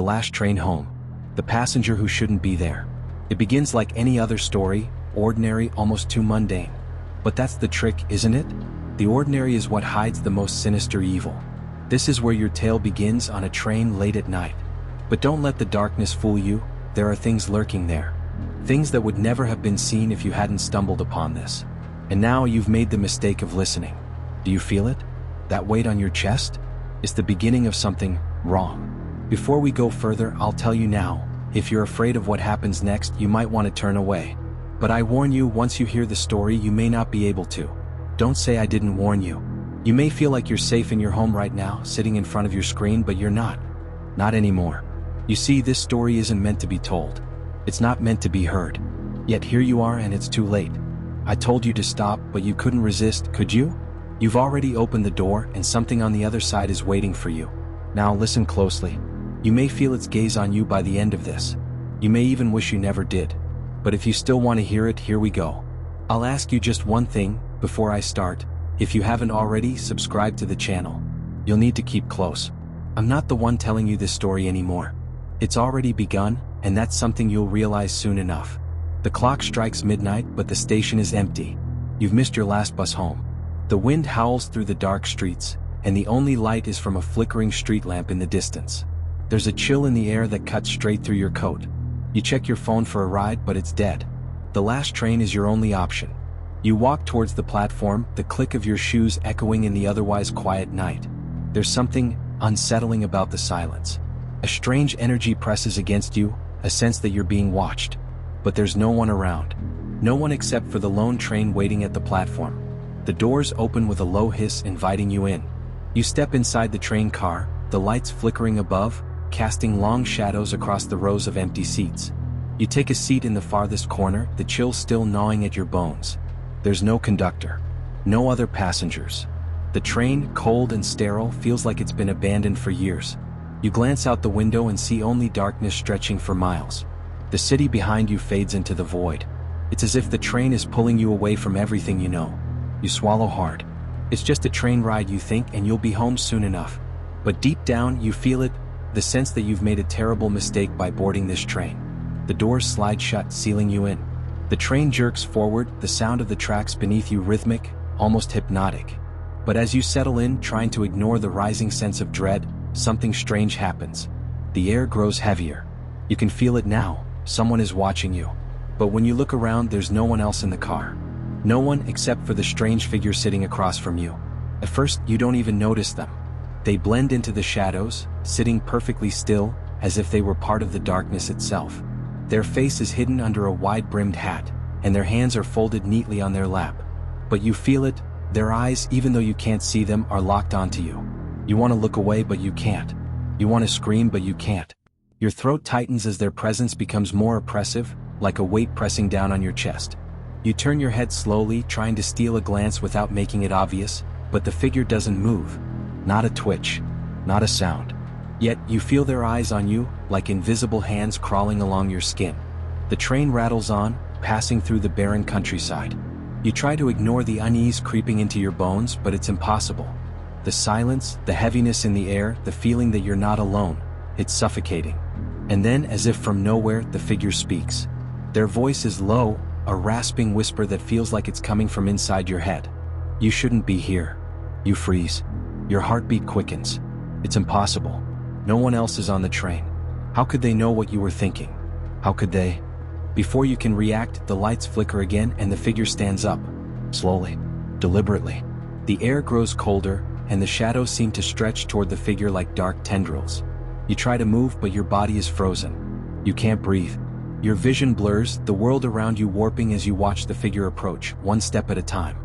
last train home. The passenger who shouldn't be there. It begins like any other story, ordinary, almost too mundane. But that's the trick, isn't it? The ordinary is what hides the most sinister evil. This is where your tale begins, on a train late at night. But don't let the darkness fool you, there are things lurking there. Things that would never have been seen if you hadn't stumbled upon this. And now you've made the mistake of listening. Do you feel it? That weight on your chest? It's the beginning of something wrong. Before we go further, I'll tell you now, if you're afraid of what happens next, you might want to turn away. But I warn you, once you hear the story, you may not be able to. Don't say I didn't warn you. You may feel like you're safe in your home right now, sitting in front of your screen, but you're not. Not anymore. You see, this story isn't meant to be told. It's not meant to be heard. Yet here you are, and it's too late. I told you to stop, but you couldn't resist, could you? You've already opened the door, and something on the other side is waiting for you. Now listen closely. You may feel its gaze on you by the end of this. You may even wish you never did. But if you still want to hear it, here we go. I'll ask you just one thing before I start. If you haven't already, subscribe to the channel. You'll need to keep close. I'm not the one telling you this story anymore. It's already begun, and that's something you'll realize soon enough. The clock strikes midnight, but the station is empty. You've missed your last bus home. The wind howls through the dark streets, and the only light is from a flickering street lamp in the distance. There's a chill in the air that cuts straight through your coat. You check your phone for a ride, but it's dead. The last train is your only option. You walk towards the platform, the click of your shoes echoing in the otherwise quiet night. There's something unsettling about the silence. A strange energy presses against you, a sense that you're being watched. But there's no one around. No one except for the lone train waiting at the platform. The doors open with a low hiss, inviting you in. You step inside the train car, the lights flickering above, casting long shadows across the rows of empty seats. You take a seat in the farthest corner, the chill still gnawing at your bones. There's no conductor. No other passengers. The train, cold and sterile, feels like it's been abandoned for years. You glance out the window and see only darkness stretching for miles. The city behind you fades into the void. It's as if the train is pulling you away from everything you know. You swallow hard. It's just a train ride, you think, and you'll be home soon enough. But deep down, you feel it, the sense that you've made a terrible mistake by boarding this train. The doors slide shut, sealing you in. The train jerks forward, the sound of the tracks beneath you rhythmic, almost hypnotic. But as you settle in, trying to ignore the rising sense of dread, something strange happens. The air grows heavier. You can feel it now, someone is watching you. But when you look around, there's no one else in the car. No one except for the strange figure sitting across from you. At first, you don't even notice them. They blend into the shadows, sitting perfectly still, as if they were part of the darkness itself. Their face is hidden under a wide-brimmed hat, and their hands are folded neatly on their lap. But you feel it, their eyes, even though you can't see them, are locked onto you. You want to look away, but you can't. You want to scream, but you can't. Your throat tightens as their presence becomes more oppressive, like a weight pressing down on your chest. You turn your head slowly, trying to steal a glance without making it obvious, but the figure doesn't move. Not a twitch. Not a sound. Yet, you feel their eyes on you, like invisible hands crawling along your skin. The train rattles on, passing through the barren countryside. You try to ignore the unease creeping into your bones, but it's impossible. The silence, the heaviness in the air, the feeling that you're not alone, it's suffocating. And then, as if from nowhere, the figure speaks. Their voice is low, a rasping whisper that feels like it's coming from inside your head. You shouldn't be here. You freeze. Your heartbeat quickens. It's impossible. No one else is on the train. How could they know what you were thinking? How could they? Before you can react, the lights flicker again and the figure stands up. Slowly. Deliberately. The air grows colder, and the shadows seem to stretch toward the figure like dark tendrils. You try to move, but your body is frozen. You can't breathe. Your vision blurs, the world around you warping as you watch the figure approach, one step at a time.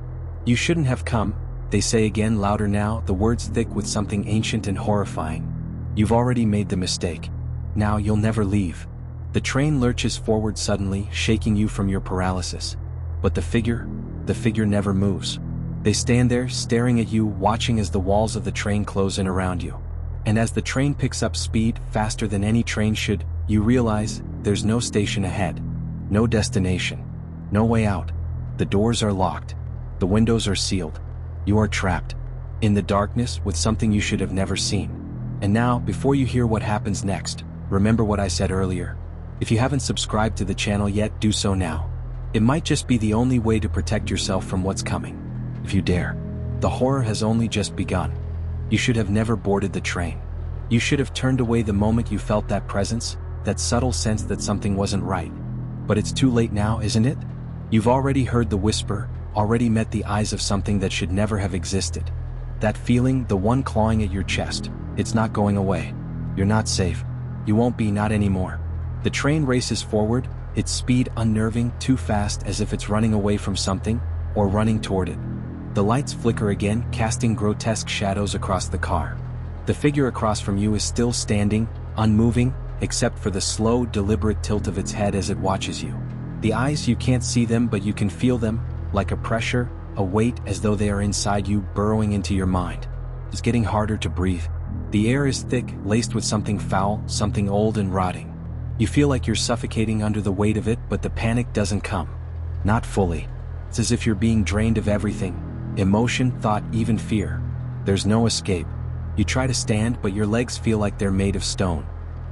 You shouldn't have come, they say again, louder now, the words thick with something ancient and horrifying. You've already made the mistake. Now you'll never leave. The train lurches forward suddenly, shaking you from your paralysis. But the figure never moves. They stand there, staring at you, watching as the walls of the train close in around you. And as the train picks up speed, faster than any train should, you realize there's no station ahead. No destination. No way out. The doors are locked. The windows are sealed. You are trapped. In the darkness with something you should have never seen. And now, before you hear what happens next, remember what I said earlier. If you haven't subscribed to the channel yet, do so now. It might just be the only way to protect yourself from what's coming. If you dare. The horror has only just begun. You should have never boarded the train. You should have turned away the moment you felt that presence, that subtle sense that something wasn't right. But it's too late now, isn't it? You've already heard the whisper, already met the eyes of something that should never have existed. That feeling, the one clawing at your chest, it's not going away. You're not safe. You won't be, not anymore. The train races forward, its speed unnerving, too fast, as if it's running away from something, or running toward it. The lights flicker again, casting grotesque shadows across the car. The figure across from you is still standing, unmoving, except for the slow, deliberate tilt of its head as it watches you. The eyes, you can't see them, but you can feel them, like a pressure, a weight, as though they are inside you, burrowing into your mind. It's getting harder to breathe. The air is thick, laced with something foul, something old and rotting. You feel like you're suffocating under the weight of it, but the panic doesn't come. Not fully. It's as if you're being drained of everything. Emotion, thought, even fear. There's no escape. You try to stand, but your legs feel like they're made of stone.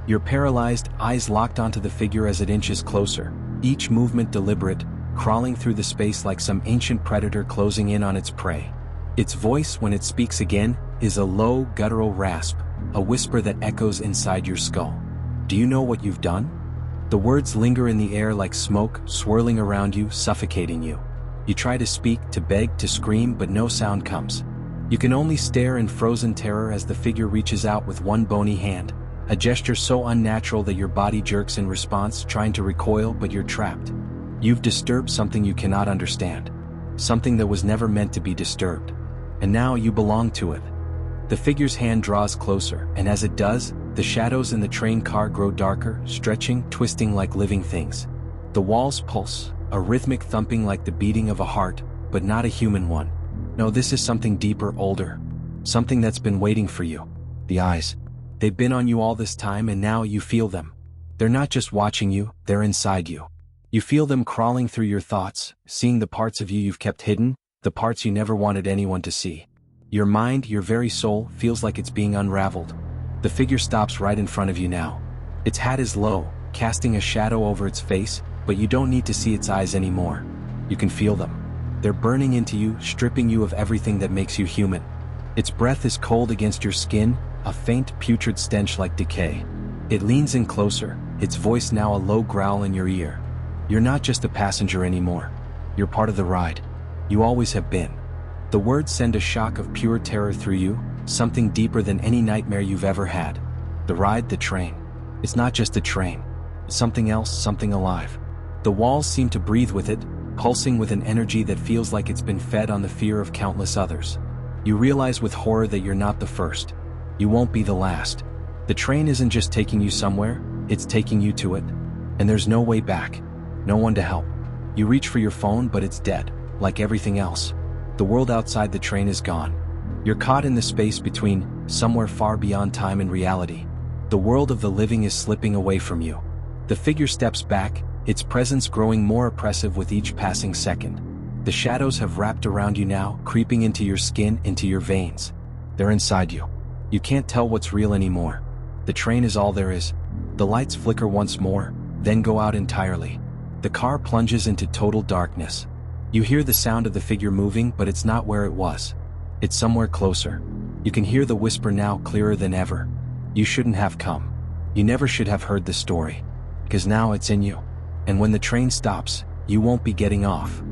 You're paralyzed, eyes locked onto the figure as it inches closer, each movement deliberate, crawling through the space like some ancient predator closing in on its prey. Its voice, when it speaks again, is a low, guttural rasp, a whisper that echoes inside your skull. Do you know what you've done? The words linger in the air like smoke, swirling around you, suffocating you. You try to speak, to beg, to scream, but no sound comes. You can only stare in frozen terror as the figure reaches out with one bony hand, a gesture so unnatural that your body jerks in response, trying to recoil, but you're trapped. You've disturbed something you cannot understand, something that was never meant to be disturbed. And now you belong to it. The figure's hand draws closer, and as it does, the shadows in the train car grow darker, stretching, twisting like living things. The walls pulse, a rhythmic thumping like the beating of a heart, but not a human one. No, this is something deeper, older. Something that's been waiting for you. The eyes. They've been on you all this time, and now you feel them. They're not just watching you, they're inside you. You feel them crawling through your thoughts, seeing the parts of you you've kept hidden, the parts you never wanted anyone to see. Your mind, your very soul, feels like it's being unraveled. The figure stops right in front of you now. Its hat is low, casting a shadow over its face, but you don't need to see its eyes anymore. You can feel them. They're burning into you, stripping you of everything that makes you human. Its breath is cold against your skin, a faint, putrid stench like decay. It leans in closer, its voice now a low growl in your ear. You're not just a passenger anymore. You're part of the ride. You always have been. The words send a shock of pure terror through you, something deeper than any nightmare you've ever had. The ride, the train. It's not just a train. It's something else, something alive. The walls seem to breathe with it, pulsing with an energy that feels like it's been fed on the fear of countless others. You realize with horror that you're not the first. You won't be the last. The train isn't just taking you somewhere, it's taking you to it. And there's no way back. No one to help. You reach for your phone, but it's dead, like everything else. The world outside the train is gone. You're caught in the space between, somewhere far beyond time and reality. The world of the living is slipping away from you. The figure steps back, its presence growing more oppressive with each passing second. The shadows have wrapped around you now, creeping into your skin, into your veins. They're inside you. You can't tell what's real anymore. The train is all there is. The lights flicker once more, then go out entirely. The car plunges into total darkness. You hear the sound of the figure moving, but it's not where it was. It's somewhere closer. You can hear the whisper now clearer than ever. You shouldn't have come. You never should have heard the story. Because now it's in you. And when the train stops, you won't be getting off.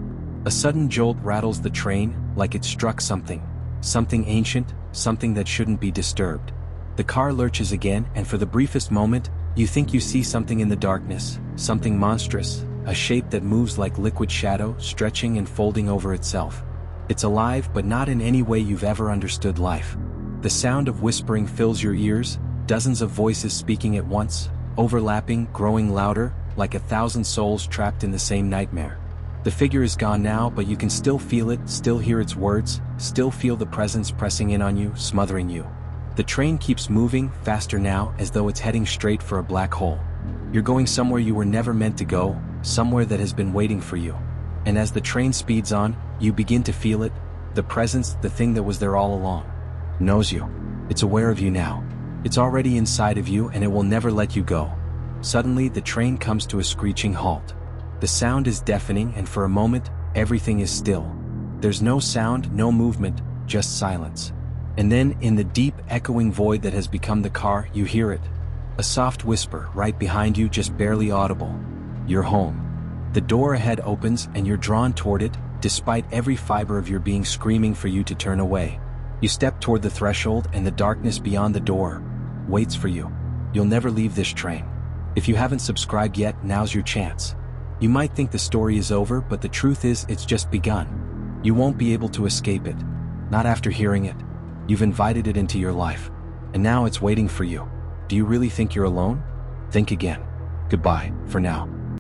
A sudden jolt rattles the train, like it struck something. Something ancient, something that shouldn't be disturbed. The car lurches again, and for the briefest moment, you think you see something in the darkness, something monstrous, a shape that moves like liquid shadow, stretching and folding over itself. It's alive, but not in any way you've ever understood life. The sound of whispering fills your ears, dozens of voices speaking at once, overlapping, growing louder, like 1,000 souls trapped in the same nightmare. The figure is gone now, but you can still feel it, still hear its words, still feel the presence pressing in on you, smothering you. The train keeps moving, faster now, as though it's heading straight for a black hole. You're going somewhere you were never meant to go, somewhere that has been waiting for you. And as the train speeds on, you begin to feel it, the presence, the thing that was there all along. Knows you. It's aware of you now. It's already inside of you and it will never let you go. Suddenly, the train comes to a screeching halt. The sound is deafening and for a moment, everything is still. There's no sound, no movement, just silence. And then, in the deep, echoing void that has become the car, you hear it. A soft whisper right behind you, just barely audible. You're home. The door ahead opens and you're drawn toward it, despite every fiber of your being screaming for you to turn away. You step toward the threshold and the darkness beyond the door waits for you. You'll never leave this train. If you haven't subscribed yet, now's your chance. You might think the story is over, but the truth is it's just begun. You won't be able to escape it. Not after hearing it. You've invited it into your life. And now it's waiting for you. Do you really think you're alone? Think again. Goodbye, for now.